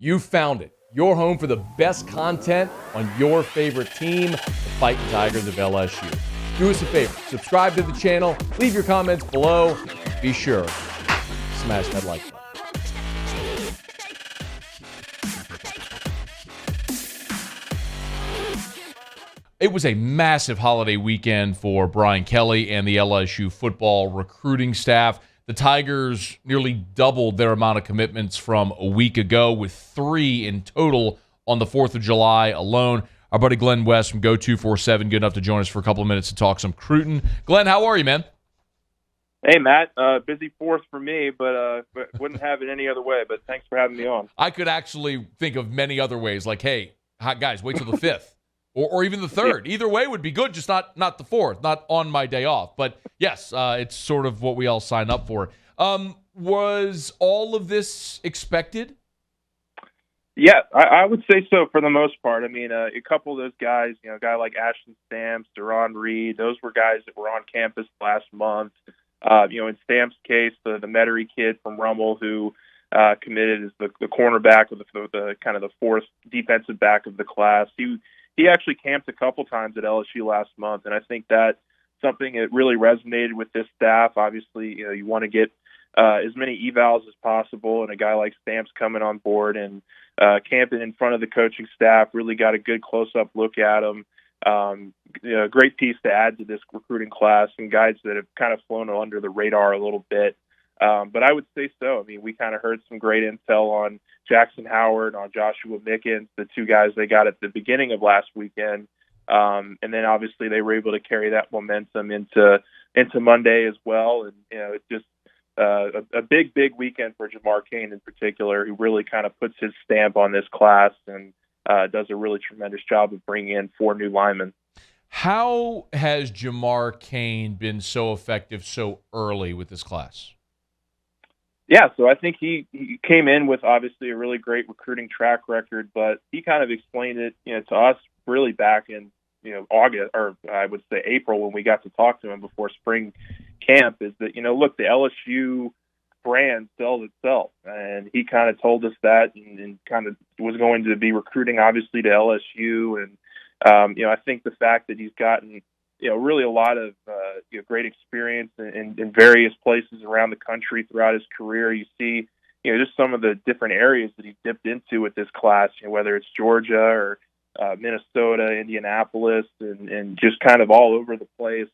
You found it. Your home for the best content on your favorite team, the Fighting Tigers of LSU. Do us a favor. Subscribe to the channel. Leave your comments below. Be sure to smash that like button. It was a massive holiday weekend for Brian Kelly and the LSU football recruiting staff. The Tigers nearly doubled their amount of commitments from a week ago, with 3 in total on the 4th of July alone. Our buddy Glen West from Go 247, good enough to join us for a couple of minutes to talk some recruiting. Glenn, how are you, man? Hey, Matt. Busy 4th for me, but wouldn't have it any other way. But thanks for having me on. I could actually think of many other ways, like, hey, guys, wait till the 5th. Or even the 3rd. Either way would be good, just not the 4th, not on my day off. But, yes, it's sort of what we all sign up for. Was all of this expected? Yeah, I would say so for the most part. I mean, a couple of those guys, a guy like Ashton Stamps, Deron Reed, those were guys that were on campus last month. In Stamps' case, the Metairie kid from Rummel who committed as the cornerback of the kind of the 4th defensive back of the class. He actually camped a couple times at LSU last month, and I think that's something that really resonated with this staff. Obviously, you want to get as many evals as possible, and a guy like Stamps coming on board and camping in front of the coaching staff really got a good close-up look at him. Great piece to add to this recruiting class, and guys that have kind of flown under the radar a little bit. But I would say so. I mean, we kind of heard some great intel on Jackson Howard, on Joshua Mickens, the two guys they got at the beginning of last weekend. And then obviously they were able to carry that momentum into Monday as well. And, it's just a big weekend for Jamar Cain in particular, who really kind of puts his stamp on this class and does a really tremendous job of bringing in 4 new linemen. How has Jamar Cain been so effective so early with this class? Yeah, so I think he came in with obviously a really great recruiting track record, but he kind of explained it, to us really back in, August, or I would say April, when we got to talk to him before spring camp, is that, look, the LSU brand sells itself. And he kind of told us that and kind of was going to be recruiting obviously to LSU. And, I think the fact that he's gotten, really a lot of great experience in various places around the country throughout his career. You see, just some of the different areas that he dipped into with this class, whether it's Georgia or Minnesota, Indianapolis, and just kind of all over the place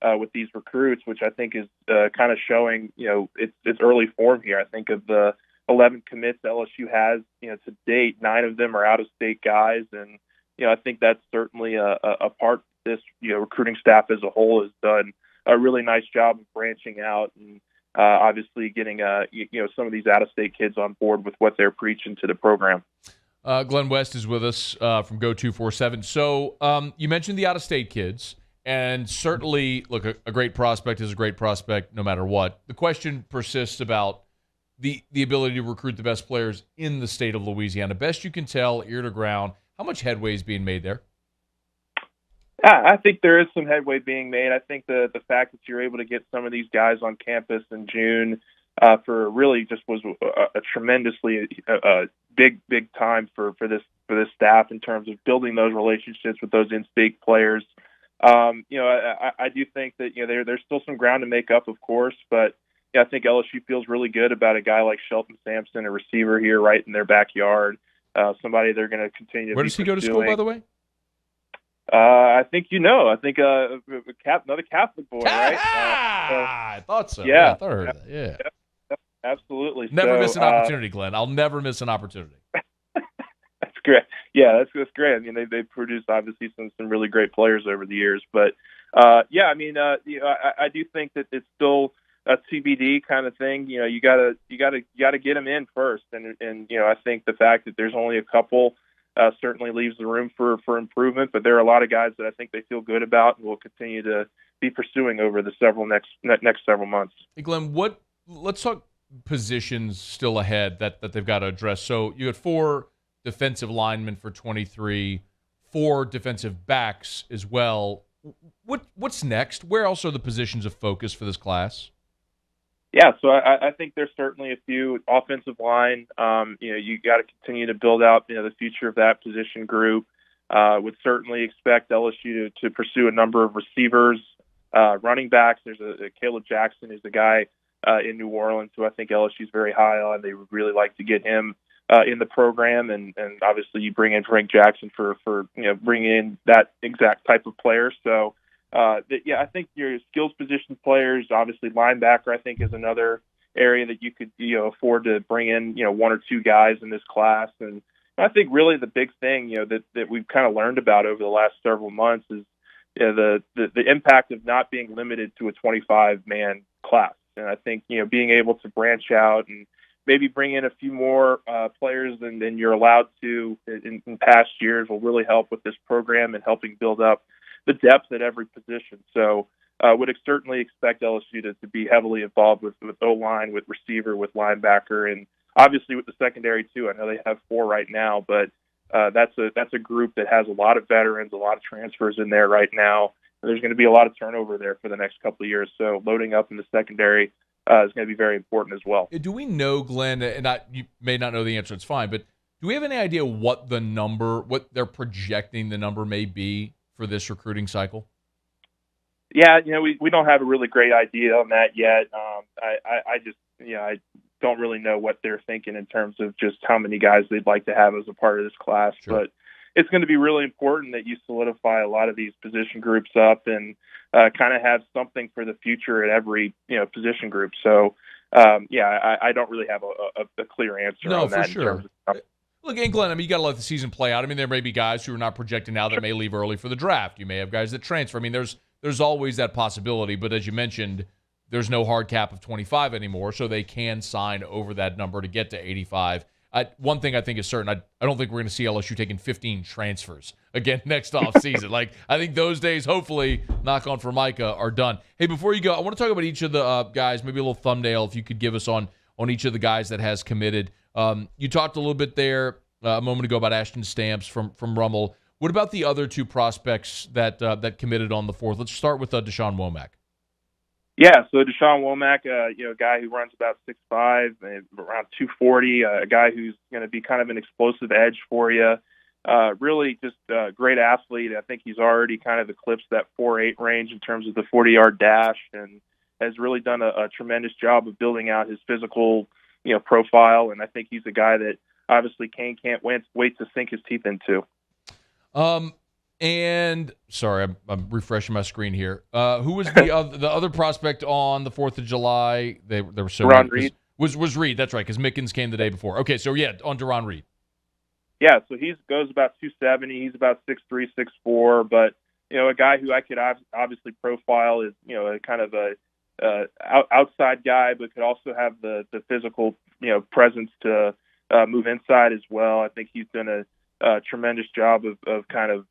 with these recruits, which I think is kind of showing, its early form here. I think of the 11 commits LSU has, to date, 9 of them are out-of-state guys, and I think that's certainly a part. This recruiting staff as a whole has done a really nice job of branching out and obviously getting some of these out-of-state kids on board with what they're preaching to the program. Glen West is with us from Go 247. So you mentioned the out-of-state kids, and certainly, look, a great prospect is a great prospect no matter what. The question persists about the ability to recruit the best players in the state of Louisiana. Best you can tell, ear to ground, how much headway is being made there? I think there is some headway being made. I think the fact that you're able to get some of these guys on campus in June for really just was a tremendously big time for this staff in terms of building those relationships with those in-state players. I do think that there's still some ground to make up, of course, but I think LSU feels really good about a guy like Shelton Sampson, a receiver here right in their backyard. Somebody they're going to continue to. Where does he go to school, by the way? I think another Catholic boy, right? I thought so. Yeah, I thought I heard that. Yeah, absolutely. Never miss an opportunity, Glenn. I'll never miss an opportunity. That's great. Yeah, that's great. I mean, they produced obviously some really great players over the years, but I do think that it's still a TBD kind of thing. You gotta get them in first, and I think the fact that there's only a couple. Certainly leaves the room for improvement, but there are a lot of guys that I think they feel good about and will continue to be pursuing over the next several months. Hey, Glenn, let's talk positions still ahead that they've got to address. So you had 4 defensive linemen for 23, 4 defensive backs as well. What's next? Where else are the positions of focus for this class? Yeah, so I think there's certainly a few offensive line. You got to continue to build out, the future of that position group. Would certainly expect LSU to pursue a number of receivers, running backs. There's a Caleb Jackson, who's the guy in New Orleans who I think LSU is very high on. They would really like to get him in the program, and obviously you bring in Frank Jackson for bringing in that exact type of player. So. I think your skills position players, obviously linebacker, I think is another area that you could afford to bring in one or two guys in this class. And I think really the big thing that we've kind of learned about over the last several months is the impact of not being limited to a 25-man class. And I think being able to branch out and maybe bring in a few more players than you're allowed to in past years will really help with this program and helping build up the depth at every position. So would certainly expect LSU to be heavily involved with O-line, with receiver, with linebacker, and obviously with the secondary too. I know they have 4 right now, but that's a group that has a lot of veterans, a lot of transfers in there right now. And there's going to be a lot of turnover there for the next couple of years. So loading up in the secondary is going to be very important as well. Do we know, Glenn, and you may not know the answer, it's fine, but do we have any idea what they're projecting the number may be for this recruiting cycle? Yeah, we don't have a really great idea on that yet. I don't really know what they're thinking in terms of just how many guys they'd like to have as a part of this class. Sure. But it's going to be really important that you solidify a lot of these position groups up and kind of have something for the future at every position group. So I don't really have a clear answer on that. No, for sure. Look, and Glenn, you got to let the season play out. There may be guys who are not projected now that may leave early for the draft. You may have guys that transfer. There's always that possibility. But as you mentioned, there's no hard cap of 25 anymore, so they can sign over that number to get to 85. One thing I think is certain, I don't think we're going to see LSU taking 15 transfers again next offseason. I think those days, hopefully, knock on Formica, are done. Hey, before you go, I want to talk about each of the guys, maybe a little thumbnail if you could give us on each of the guys that has committed. You talked a little bit there a moment ago about Ashton Stamps from Rummel. What about the other 2 prospects that committed on the 4th? Let's start with Deshaun Womack. Yeah, so Deshaun Womack, a guy who runs about 6'5", around 240, a guy who's going to be kind of an explosive edge for you. Really just a great athlete. I think he's already kind of eclipsed that 4.8 range in terms of the 40-yard dash and has really done a tremendous job of building out his physical profile. And I think he's a guy that obviously Kane can't wait to sink his teeth into. And sorry, I'm refreshing my screen here. Who was the other prospect on the 4th of July? They were so Deron Reed. Was Reed? That's right, because Mickens came the day before. Okay, so on Deron Reed. Yeah, so he goes about 270. He's about 6'3", 6'4", but a guy who I could obviously profile is a kind of a outside guy, but could also have the physical presence to move inside as well. I think he's done a tremendous job of kind of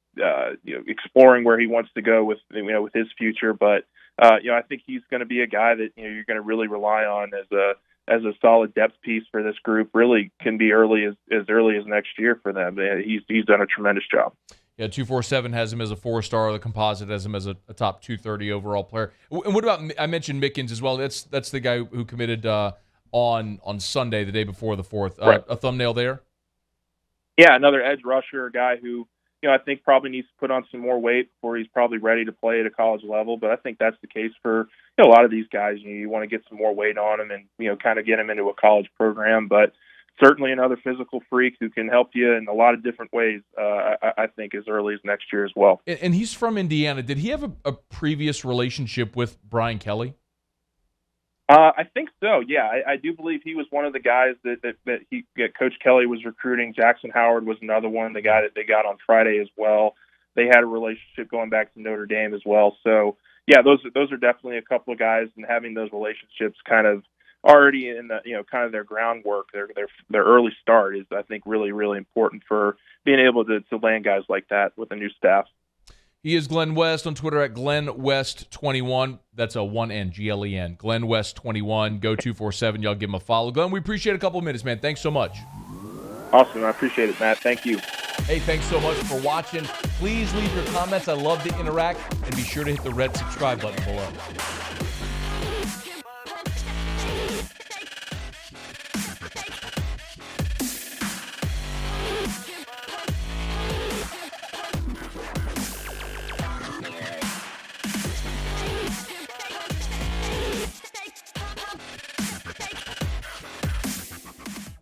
exploring where he wants to go with his future. But I think he's going to be a guy that you're going to really rely on as a solid depth piece for this group. Really can be as early as next year for them. He's done a tremendous job. Yeah, 247 has him as a 4-star. The composite has him as a top 230 overall player. And what about, I mentioned Mickens as well. That's the guy who committed on Sunday, the day before the 4th. Right. A thumbnail there? Yeah, another edge rusher, a guy who I think probably needs to put on some more weight before he's probably ready to play at a college level. But I think that's the case for a lot of these guys. You want to get some more weight on him and kind of get him into a college program. But certainly another physical freak who can help you in a lot of different ways, I think, as early as next year as well. And he's from Indiana. Did he have a previous relationship with Brian Kelly? I think so, yeah. I do believe he was one of the guys that Coach Kelly was recruiting. Jackson Howard was another one, the guy that they got on Friday as well. They had a relationship going back to Notre Dame as well. So, yeah, those are definitely a couple of guys, and having those relationships kind of already in the kind of their groundwork, their early start is, I think, really, really important for being able to land guys like that with a new staff. He is Glen West on Twitter at GlenWest21. That's a 1N, Glen, GlenWest21. Go 247. Y'all give him a follow. Glenn, we appreciate a couple of minutes, man. Thanks so much. Awesome. I appreciate it, Matt. Thank you. Hey, thanks so much for watching. Please leave your comments. I love to interact. And be sure to hit the red subscribe button below.